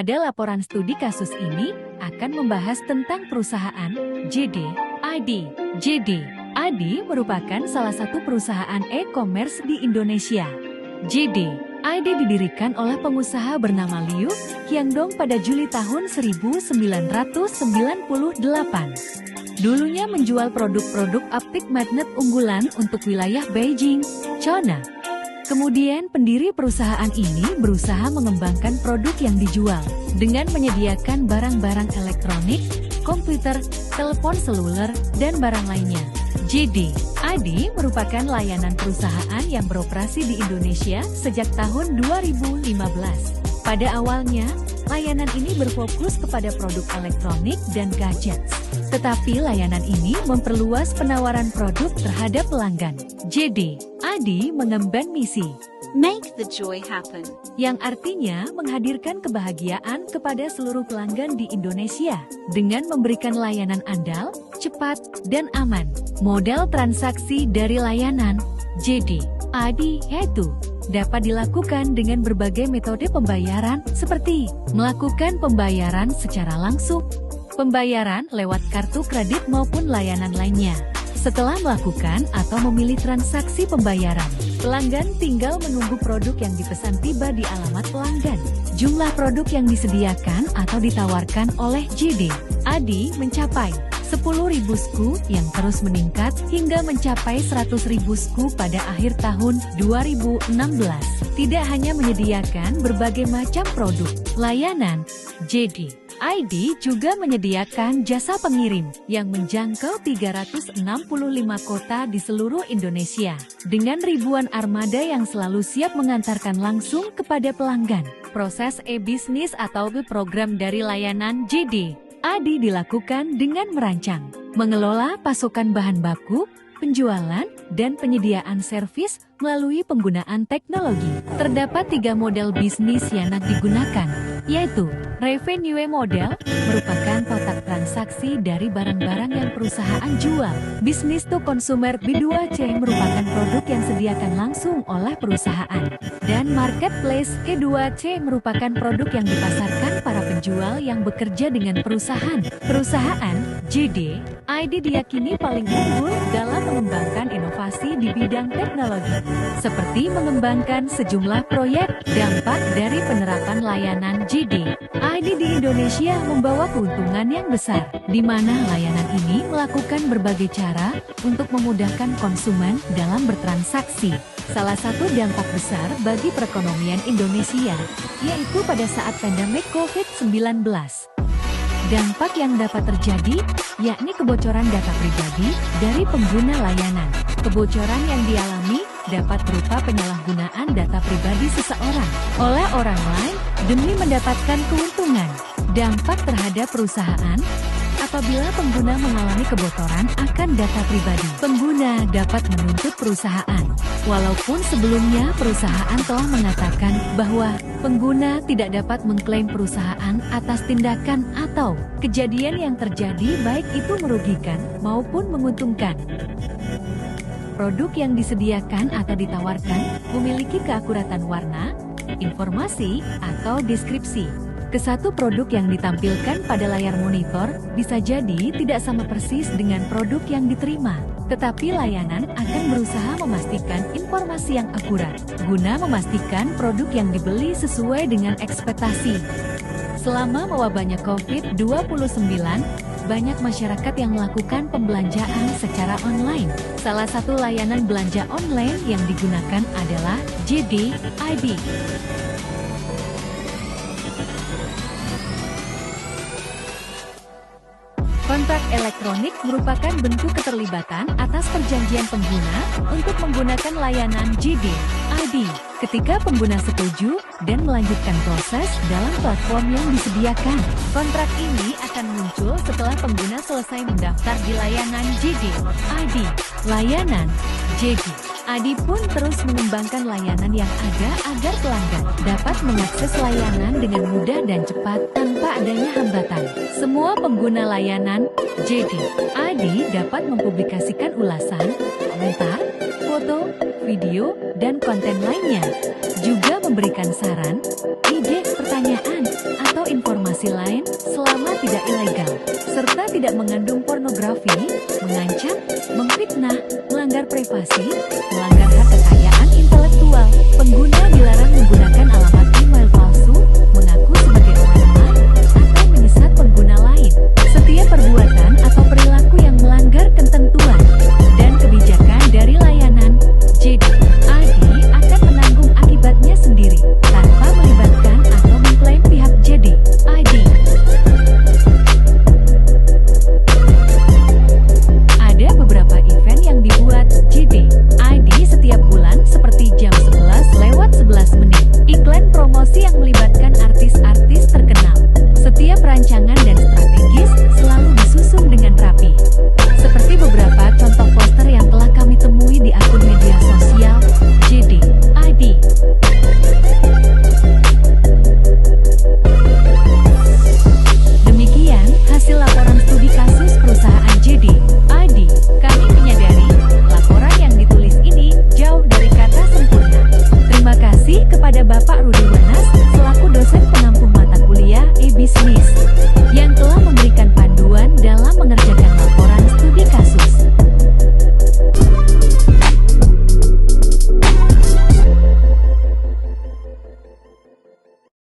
Pada laporan studi kasus ini akan membahas tentang perusahaan JD.ID. JD.ID merupakan salah satu perusahaan e-commerce di Indonesia. JD.ID didirikan oleh pengusaha bernama Liu Qiangdong pada Juli tahun 1998. Dulunya menjual produk-produk optik magnet unggulan untuk wilayah Beijing, China. Kemudian pendiri perusahaan ini berusaha mengembangkan produk yang dijual dengan menyediakan barang-barang elektronik, komputer, telepon seluler, dan barang lainnya. JD.ID merupakan layanan perusahaan yang beroperasi di Indonesia sejak tahun 2015. Pada awalnya, layanan ini berfokus kepada produk elektronik dan gadgets. Tetapi layanan ini memperluas penawaran produk terhadap pelanggan. JD.ID mengemban misi Make the joy happen, yang artinya menghadirkan kebahagiaan kepada seluruh pelanggan di Indonesia dengan memberikan layanan andal, cepat, dan aman. Model transaksi dari layanan JD.ID yaitu dapat dilakukan dengan berbagai metode pembayaran seperti melakukan pembayaran secara langsung, pembayaran lewat kartu kredit maupun layanan lainnya. Setelah melakukan atau memilih transaksi pembayaran, pelanggan tinggal menunggu produk yang dipesan tiba di alamat pelanggan. Jumlah produk yang disediakan atau ditawarkan oleh JD.ID mencapai 10.000 SKU yang terus meningkat hingga mencapai 100.000 SKU pada akhir tahun 2016. Tidak hanya menyediakan berbagai macam produk, layanan JD.ID juga menyediakan jasa pengirim yang menjangkau 365 kota di seluruh Indonesia dengan ribuan armada yang selalu siap mengantarkan langsung kepada pelanggan. Proses e-bisnis atau program dari layanan JD.ID dilakukan dengan merancang, mengelola pasokan bahan baku, penjualan, dan penyediaan servis melalui penggunaan teknologi. Terdapat 3 model bisnis yang digunakan, yaitu revenue model, merupakan total transaksi dari barang-barang yang perusahaan jual. Business to consumer B2C merupakan produk yang disediakan langsung oleh perusahaan. Dan marketplace E2C merupakan produk yang dipasarkan para penjual yang bekerja dengan perusahaan. Perusahaan JD.ID diyakini paling unggul dalam mengembangkan inovasi di bidang teknologi, seperti mengembangkan sejumlah proyek. Dampak dari penerapan layanan JD.ID di Indonesia membawa keuntungan yang besar, di mana layanan ini melakukan berbagai cara untuk memudahkan konsumen dalam bertransaksi. Salah satu dampak besar bagi perekonomian Indonesia, yaitu pada saat pandemik COVID-19. Dampak yang dapat terjadi, yakni kebocoran data pribadi dari pengguna layanan. Kebocoran yang dialami dapat berupa penyalahgunaan data pribadi seseorang oleh orang lain demi mendapatkan keuntungan. Dampak terhadap perusahaan, apabila pengguna mengalami kebocoran akan data pribadi, pengguna dapat menuntut perusahaan. Walaupun sebelumnya perusahaan telah mengatakan bahwa pengguna tidak dapat mengklaim perusahaan atas tindakan atau kejadian yang terjadi baik itu merugikan maupun menguntungkan. Produk yang disediakan atau ditawarkan memiliki keakuratan warna, informasi, atau deskripsi. Kesatu produk yang ditampilkan pada layar monitor bisa jadi tidak sama persis dengan produk yang diterima, tetapi layanan akan berusaha memastikan informasi yang akurat, guna memastikan produk yang dibeli sesuai dengan ekspektasi. Selama mewabahnya COVID-19, banyak masyarakat yang melakukan pembelanjaan secara online. Salah satu layanan belanja online yang digunakan adalah JD.ID. Kontrak elektronik merupakan bentuk keterlibatan atas perjanjian pengguna untuk menggunakan layanan JD.ID. Ketika pengguna setuju dan melanjutkan proses dalam platform yang disediakan, kontrak ini akan muncul setelah pengguna selesai mendaftar di layanan JD.ID. Layanan JD.ID pun terus mengembangkan layanan yang ada agar pelanggan dapat mengakses layanan dengan mudah dan cepat tanpa adanya hambatan. Semua pengguna layanan JD.ID dapat mempublikasikan ulasan, komentar, foto, video, dan konten lainnya. Juga memberikan saran